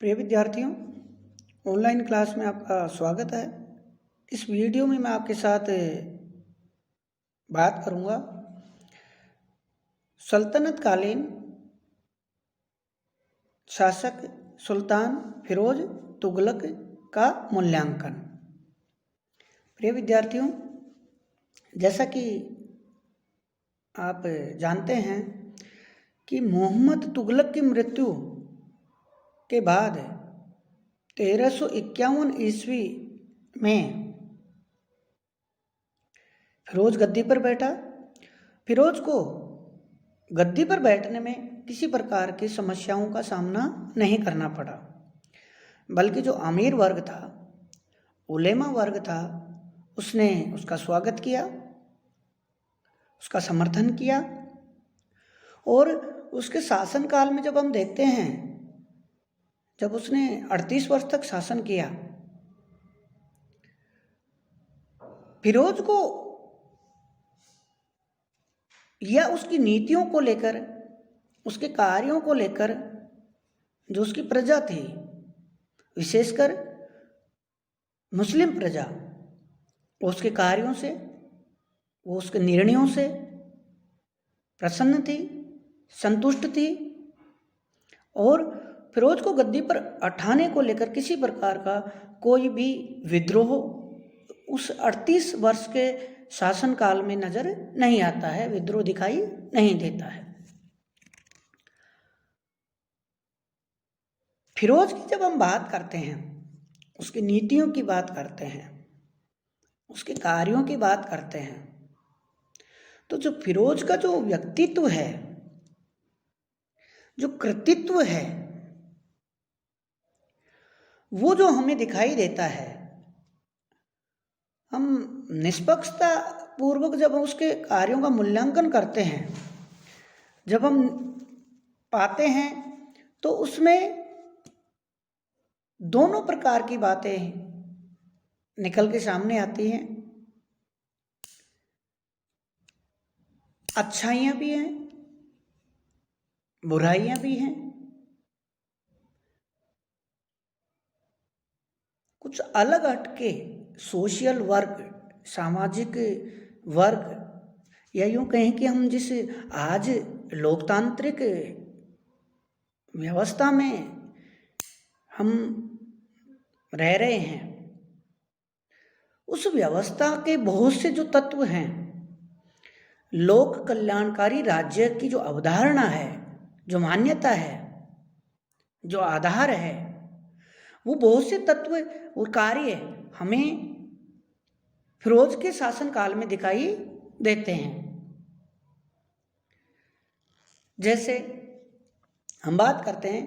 प्रिय विद्यार्थियों, online class में आपका स्वागत है। इस वीडियो में मैं आपके साथ बात करूंगा सल्तनत कालीन शासक सुल्तान फिरोज तुगलक का मूल्यांकन। प्रिय विद्यार्थियों, जैसा कि आप जानते हैं कि मोहम्मद तुगलक की मृत्यु के बाद 1351 ईस्वी में फिरोज गद्दी पर बैठा। फिरोज को गद्दी पर बैठने में किसी प्रकार की समस्याओं का सामना नहीं करना पड़ा, बल्कि जो अमीर वर्ग था, उलेमा वर्ग था, उसने उसका स्वागत किया, उसका समर्थन किया। और उसके शासनकाल में जब हम देखते हैं, जब उसने 38 वर्ष तक शासन किया, फिरोज को या उसकी नीतियों को लेकर, उसके कार्यों को लेकर जो उसकी प्रजा थी, विशेषकर मुस्लिम प्रजा, वो उसके कार्यों से, वो उसके निर्णयों से प्रसन्न थी, संतुष्ट थी। और फिरोज को गद्दी पर उठाने को लेकर किसी प्रकार का कोई भी विद्रोह उस 38 वर्ष के शासनकाल में नजर नहीं आता है, विद्रोह दिखाई नहीं देता है। फिरोज की जब हम बात करते हैं, उसकी नीतियों की बात करते हैं, उसके कार्यों की बात करते हैं, तो जो फिरोज का जो व्यक्तित्व है, जो कृतित्व है, वो जो हमें दिखाई देता है, हम निष्पक्षता पूर्वक जब उसके कार्यों का मूल्यांकन करते हैं, जब हम पाते हैं, तो उसमें दोनों प्रकार की बातें निकल के सामने आती हैं। अच्छाइयाँ भी हैं, बुराइयाँ भी हैं। कुछ अलग हटके सोशल वर्क, सामाजिक वर्ग, या यूँ कहें कि हम जिस आज लोकतांत्रिक व्यवस्था में हम रह रहे हैं, उस व्यवस्था के बहुत से जो तत्व हैं, लोक कल्याणकारी राज्य की जो अवधारणा है, जो मान्यता है, जो आधार है, वो बहुत से तत्व और कार्य हमें फिरोज के शासनकाल में दिखाई देते हैं। जैसे हम बात करते हैं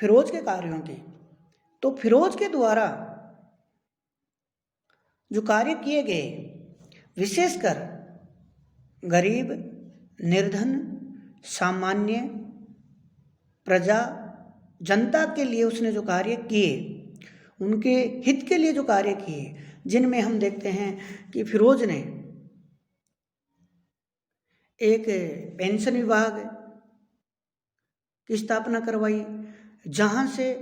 फिरोज के कार्यों की, तो फिरोज के द्वारा जो कार्य किए गए, विशेषकर गरीब, निर्धन, सामान्य प्रजा, जनता के लिए उसने जो कार्य किए, उनके हित के लिए जो कार्य किए, जिनमें हम देखते हैं कि फिरोज ने एक पेंशन विभाग की स्थापना करवाई, जहां से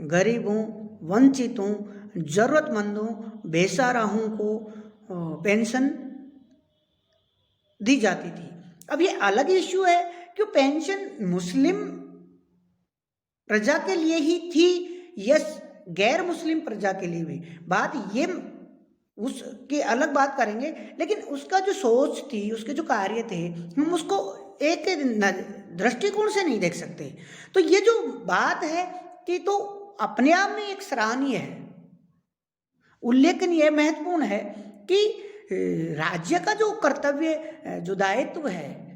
गरीबों, वंचितों, जरूरतमंदों, बेसहाराओं को पेंशन दी जाती थी। अब ये अलग इश्यू है कि पेंशन मुस्लिम प्रजा के लिए ही थी या गैर मुस्लिम प्रजा के लिए भी, बात ये उसकी अलग बात करेंगे। लेकिन उसका जो सोच थी, उसके जो कार्य थे, हम उसको एक दृष्टिकोण से नहीं देख सकते। तो ये जो बात है कि तो अपने आप में एक सराहनीय है, उल्लेखनीय, महत्वपूर्ण है कि राज्य का जो कर्तव्य, जो दायित्व है,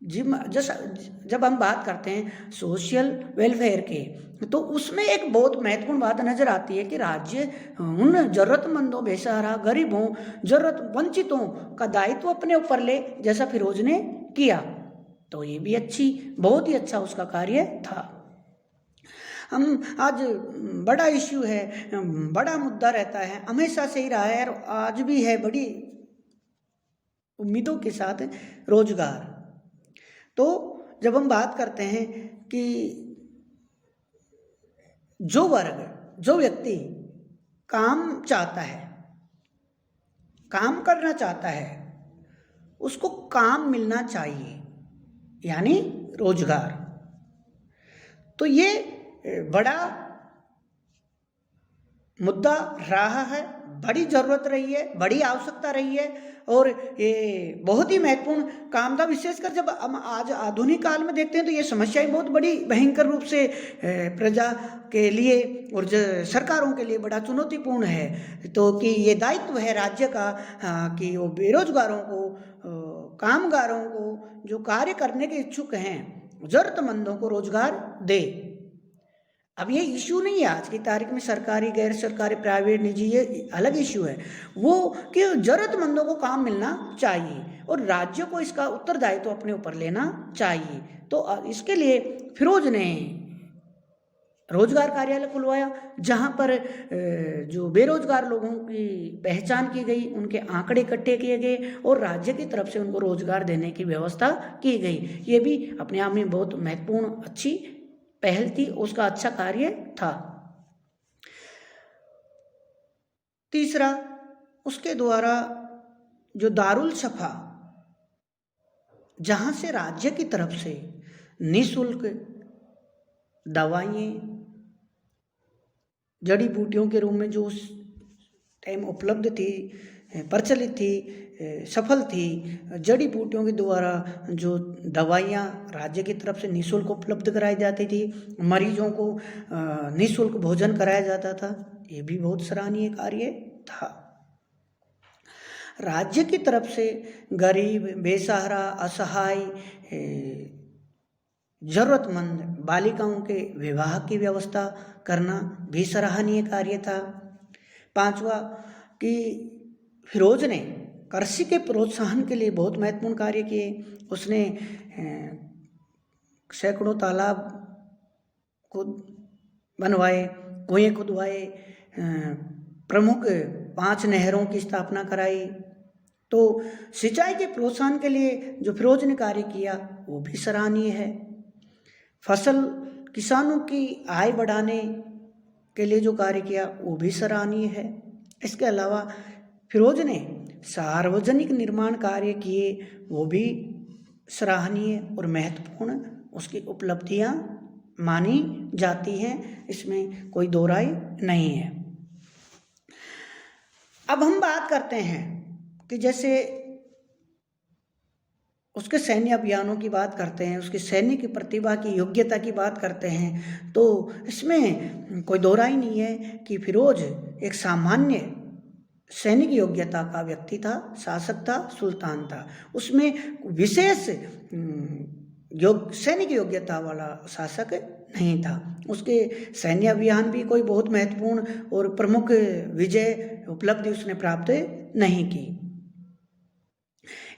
जब हम बात करते हैं सोशल वेलफेयर के, तो उसमें एक बहुत महत्वपूर्ण बात नजर आती है कि राज्य उन जरूरतमंदों, बेसहारा, गरीबों, जरूरत वंचितों का दायित्व अपने ऊपर ले, जैसा फिरोज ने किया। तो ये भी बहुत ही अच्छा उसका कार्य था। हम आज बड़ा इश्यू है, बड़ा मुद्दा रहता है, हमेशा से ही रहा है और आज भी है, बड़ी उम्मीदों के साथ रोजगार। तो जब हम बात करते हैं कि जो वर्ग, जो व्यक्ति काम चाहता है, काम करना चाहता है, उसको काम मिलना चाहिए, यानी रोजगार। तो ये बड़ा मुद्दा रहा है, बड़ी जरूरत रही है, बड़ी आवश्यकता रही है, और ये बहुत ही महत्वपूर्ण काम था। विशेषकर जब हम आज आधुनिक काल में देखते हैं तो ये समस्याएं बहुत बड़ी भयंकर रूप से प्रजा के लिए और सरकारों के लिए बड़ा चुनौतीपूर्ण है। तो कि ये दायित्व है राज्य का कि वो बेरोजगारों को, कामगारों को, जो कार्य करने के इच्छुक हैं, जरूरतमंदों को रोजगार दे। अब ये इश्यू नहीं है आज की तारीख में सरकारी, गैर सरकारी, प्राइवेट, निजी, ये अलग इश्यू है। वो कि जरूरतमंदों को काम मिलना चाहिए और राज्य को इसका उत्तरदायित्व तो अपने ऊपर लेना चाहिए। तो इसके लिए फिरोज ने रोजगार कार्यालय खुलवाया, जहाँ पर जो बेरोजगार लोगों की पहचान की गई, उनके आंकड़े इकट्ठे किए गए और राज्य की तरफ से उनको रोजगार देने की व्यवस्था की गई। ये भी अपने आप में बहुत महत्वपूर्ण अच्छी पहल थी, उसका अच्छा कार्य था। तीसरा, उसके द्वारा जो दारुल शफा, जहां से राज्य की तरफ से निःशुल्क दवाइयाँ, जड़ी बूटियों के रूप में जो उस टाइम उपलब्ध थी, प्रचलित थी, सफल थी, जड़ी बूटियों के द्वारा जो दवाइयाँ राज्य की तरफ से निःशुल्क उपलब्ध कराई जाती थी, मरीजों को निःशुल्क भोजन कराया जाता था, ये भी बहुत सराहनीय कार्य था। राज्य की तरफ से गरीब, बेसहारा, असहाय, जरूरतमंद बालिकाओं के विवाह की व्यवस्था करना भी सराहनीय कार्य था। पांचवा, कि फिरोज ने कृषि के प्रोत्साहन के लिए बहुत महत्वपूर्ण कार्य किए। उसने सैकड़ों तालाब खुद बनवाए, कुएं खुदवाए, प्रमुख 5 नहरों की स्थापना कराई। तो सिंचाई के प्रोत्साहन के लिए जो फिरोज ने कार्य किया वो भी सराहनीय है। फसल, किसानों की आय बढ़ाने के लिए जो कार्य किया वो भी सराहनीय है। इसके अलावा फिरोज ने सार्वजनिक निर्माण कार्य किए, वो भी सराहनीय और महत्वपूर्ण उसकी उपलब्धियां मानी जाती हैं, इसमें कोई दो राय नहीं है। अब हम बात करते हैं कि जैसे उसके सैन्य अभियानों की बात करते हैं, उसकी सैन्य की प्रतिभा की योग्यता की बात करते हैं, तो इसमें कोई दो राय नहीं है कि फिरोज एक सामान्य सैनिक योग्यता का व्यक्ति था, शासक था, सुल्तान था। उसमें विशेष सैनिक योग्यता वाला शासक नहीं था। उसके सैन्य अभियान भी कोई बहुत महत्वपूर्ण और प्रमुख विजय उपलब्धि उसने प्राप्त नहीं की।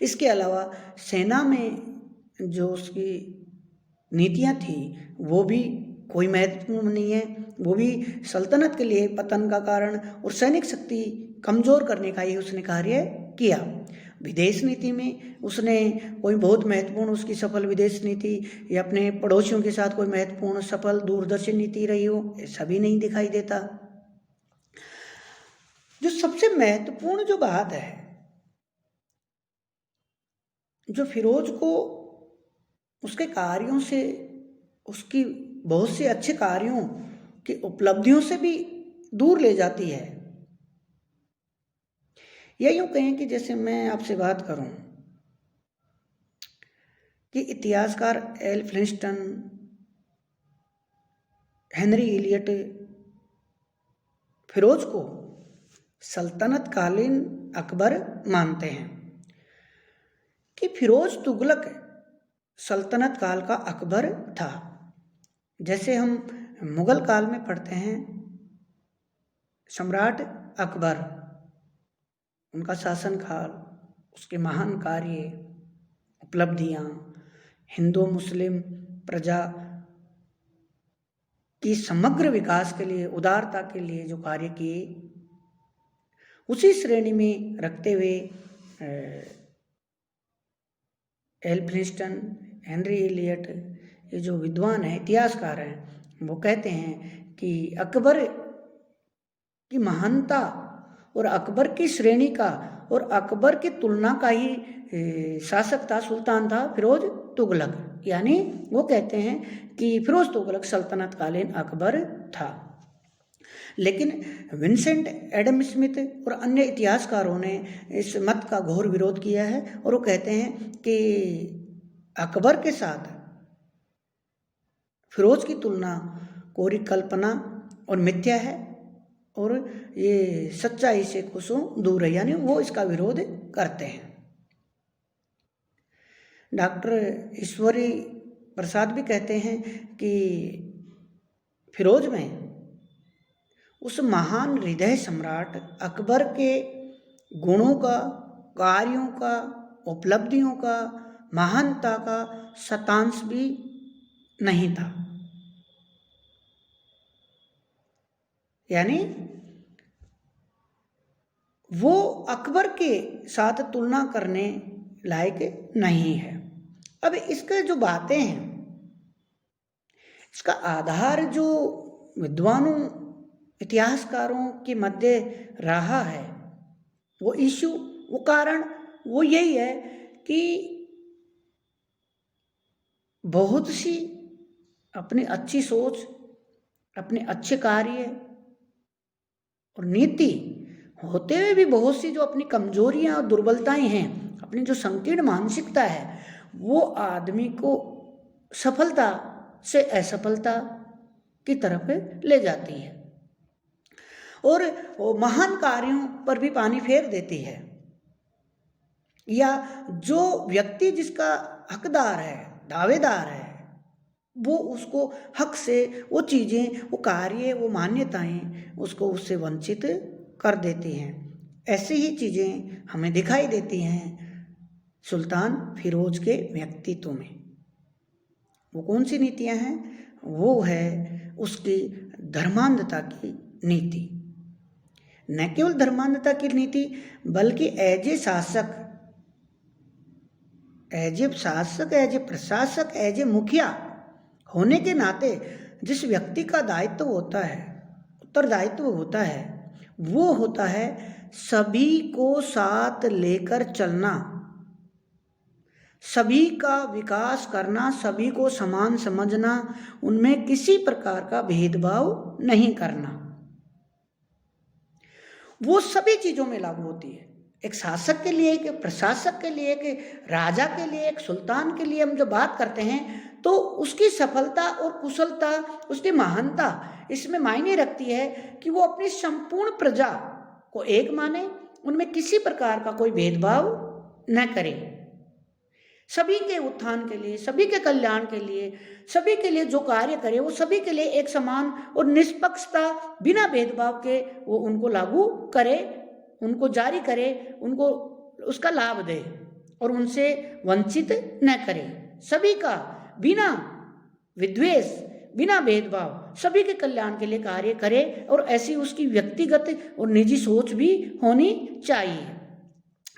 इसके अलावा सेना में जो उसकी नीतियां थी वो भी कोई महत्वपूर्ण नहीं है, वो भी सल्तनत के लिए पतन का कारण और सैनिक शक्ति कमजोर करने का ही उसने कार्य किया। विदेश नीति में उसने कोई बहुत महत्वपूर्ण उसकी सफल विदेश नीति या अपने पड़ोसियों के साथ कोई महत्वपूर्ण सफल दूरदर्शी नीति रही हो, ऐसा भी नहीं दिखाई देता। जो सबसे महत्वपूर्ण जो बात है, जो फिरोज को उसके कार्यों से, उसकी बहुत से अच्छे कार्यों की उपलब्धियों से भी दूर ले जाती है, या यूं कहें कि जैसे मैं आपसे बात करूं कि इतिहासकार एल फ्लिंस्टन, हेनरी इलियट फिरोज को सल्तनत कालीन अकबर मानते हैं कि फिरोज तुगलक सल्तनत काल का अकबर था। जैसे हम मुगल काल में पढ़ते हैं सम्राट अकबर, उनका शासन काल, उसके महान कार्य, उपलब्धियां, हिंदू मुस्लिम प्रजा की समग्र विकास के लिए, उदारता के लिए जो कार्य किए, उसी श्रेणी में रखते हुए एल फ्लिंस्टन, हेनरी इलियट, ये जो विद्वान हैं, इतिहासकार हैं, वो कहते हैं कि अकबर की महानता और अकबर की श्रेणी का और अकबर की तुलना का ही शासक था, सुल्तान था फिरोज तुगलक। यानी वो कहते हैं कि फिरोज तुगलक सल्तनत कालीन अकबर था। लेकिन विंसेंट एडम स्मिथ और अन्य इतिहासकारों ने इस मत का घोर विरोध किया है और वो कहते हैं कि अकबर के साथ फिरोज की तुलना कोरी कल्पना और मिथ्या है और ये सच्चाई से कोसों दूर है, यानी वो इसका विरोध करते हैं। डॉक्टर ईश्वरी प्रसाद भी कहते हैं कि फिरोज में उस महान हृदय सम्राट अकबर के गुणों का, कार्यों का, उपलब्धियों का, महानता का शतांश भी नहीं था। यानी वो अकबर के साथ तुलना करने लायक नहीं है। अब इसके जो बातें हैं, इसका आधार जो विद्वानों, इतिहासकारों के मध्य रहा है, वो इश्यू, वो कारण वो यही है कि बहुत सी अपनी अच्छी सोच, अपने अच्छे कार्य और नीति होते हुए भी बहुत सी जो अपनी कमजोरियां और दुर्बलताएं हैं, अपनी जो संकीर्ण मानसिकता है, वो आदमी को सफलता से असफलता की तरफ ले जाती है और वो महान कार्यों पर भी पानी फेर देती है। या जो व्यक्ति जिसका हकदार है, दावेदार है, वो उसको हक से वो चीज़ें, वो कार्य, वो मान्यताएं उसको उससे वंचित कर देती हैं। ऐसी ही चीज़ें हमें दिखाई देती हैं सुल्तान फिरोज के व्यक्तित्व में। वो कौन सी नीतियां हैं? वो है उसकी धर्मांधता की नीति। न केवल धर्मांधता की नीति बल्कि एज ए शासक, एज ए प्रशासक, एज ए मुखिया होने के नाते जिस व्यक्ति का दायित्व होता है, उत्तरदायित्व होता है, वो होता है सभी को साथ लेकर चलना, सभी का विकास करना, सभी को समान समझना, उनमें किसी प्रकार का भेदभाव नहीं करना। वो सभी चीजों में लागू होती है। एक शासक के लिए, एक प्रशासक के लिए, एक राजा के लिए, एक सुल्तान के लिए हम जब बात करते हैं तो उसकी सफलता और कुशलता, उसकी महानता इसमें मायने रखती है कि वो अपनी संपूर्ण प्रजा को एक माने, उनमें किसी प्रकार का कोई भेदभाव न करे, सभी के उत्थान के लिए, सभी के कल्याण के लिए, सभी के लिए जो कार्य करे वो सभी के लिए एक समान और निष्पक्षता बिना भेदभाव के वो उनको लागू करे, उनको जारी करे, उनको उसका लाभ दे और उनसे वंचित न करे। सभी का बिना विद्वेष, बिना भेदभाव, सभी के कल्याण के लिए कार्य करे और ऐसी उसकी व्यक्तिगत और निजी सोच भी होनी चाहिए।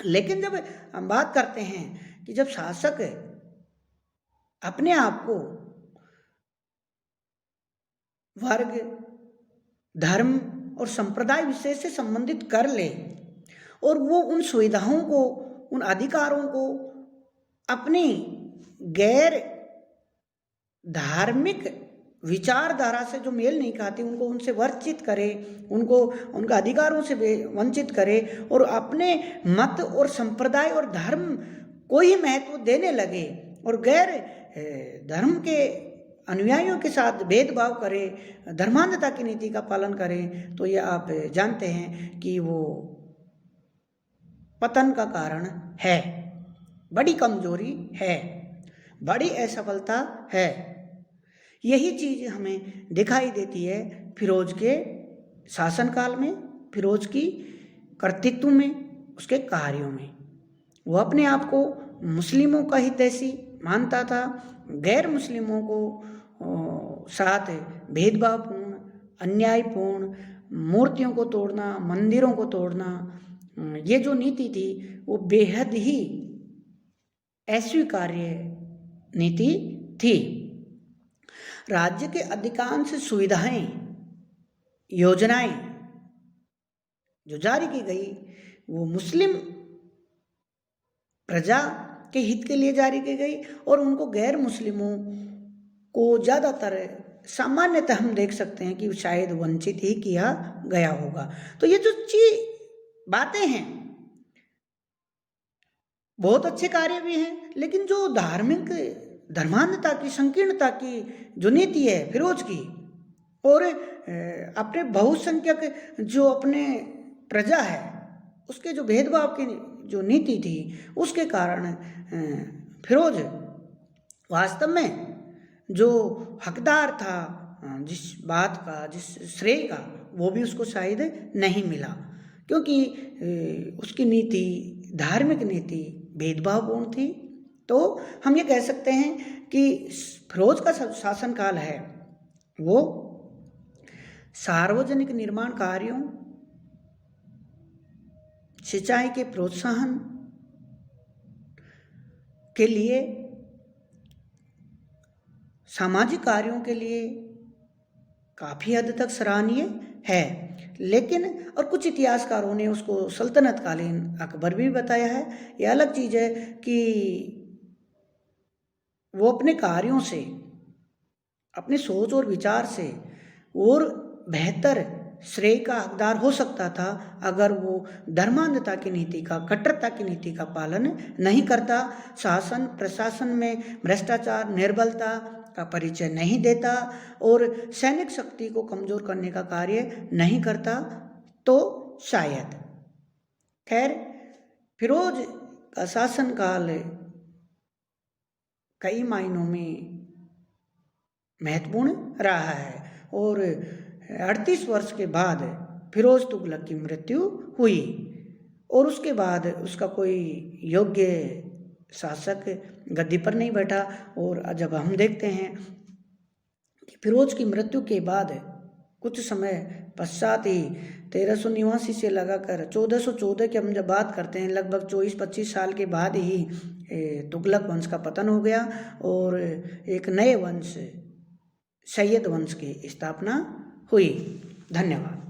लेकिन जब हम बात करते हैं कि जब शासक अपने आप को वर्ग, धर्म और संप्रदाय विशेष से संबंधित कर ले और वो उन सुविधाओं को, उन अधिकारों को अपनी गैर धार्मिक विचारधारा से जो मेल नहीं खाती उनको उनसे वंचित करे, उनको उनका अधिकारों से वंचित करे और अपने मत और संप्रदाय और धर्म को ही महत्व देने लगे और गैर धर्म के अनुयायियों के साथ भेदभाव करे, धर्मांधता की नीति का पालन करें, तो ये आप जानते हैं कि वो पतन का कारण है, बड़ी कमजोरी है, बड़ी असफलता है। यही चीज हमें दिखाई देती है फिरोज के शासनकाल में, फिरोज की कर्तृत्व में, उसके कार्यों में। वो अपने आप को मुस्लिमों का हितैषी मानता था, गैर मुस्लिमों को साथ भेदभावपूर्ण, अन्यायपूर्ण, मूर्तियों को तोड़ना, मंदिरों को तोड़ना, ये जो नीति थी वो बेहद ही अस्वीकार्य नीति थी। राज्य के अधिकांश सुविधाएं, योजनाएं जो जारी की गई वो मुस्लिम प्रजा के हित के लिए जारी की गई और उनको गैर मुस्लिमों को ज़्यादातर सामान्यतः हम देख सकते हैं कि शायद वंचित ही किया गया होगा। तो ये जो बातें हैं बहुत अच्छे कार्य भी हैं, लेकिन जो धार्मिक धर्मांधता की, संकीर्णता की जो नीति है फिरोज की, और अपने बहुसंख्यक जो अपने प्रजा है उसके जो भेदभाव की जो नीति थी, उसके कारण फिरोज वास्तव में जो हकदार था जिस बात का, जिस श्रेय का, वो भी उसको शायद नहीं मिला, क्योंकि उसकी नीति, धार्मिक नीति भेदभावपूर्ण थी। तो हम ये कह सकते हैं कि फिरोज का शासनकाल है वो सार्वजनिक निर्माण कार्यों, सिंचाई के प्रोत्साहन के लिए, सामाजिक कार्यों के लिए काफ़ी हद तक सराहनीय है। लेकिन और कुछ इतिहासकारों ने उसको सल्तनतकालीन अकबर भी बताया है। यह अलग चीज़ है कि वो अपने कार्यों से, अपनी सोच और विचार से और बेहतर श्रेय का हकदार हो सकता था अगर वो धर्मांधता की नीति का, कट्टरता की नीति का पालन नहीं करता, शासन प्रशासन में भ्रष्टाचार, निर्बलता का परिचय नहीं देता और सैनिक शक्ति को कमजोर करने का कार्य नहीं करता, तो शायद। खैर, फिरोज का शासनकाल कई मायनों में महत्वपूर्ण रहा है और 38 वर्ष के बाद फिरोज तुगलक की मृत्यु हुई और उसके बाद उसका कोई योग्य शासक गद्दी पर नहीं बैठा। और जब हम देखते हैं कि फिरोज की मृत्यु के बाद कुछ समय पश्चात ही 1389 से लगाकर 1414 की हम जब बात करते हैं, लगभग 24-25 साल के बाद ही तुगलक वंश का पतन हो गया और एक नए वंश, सैयद वंश की स्थापना हुई। धन्यवाद।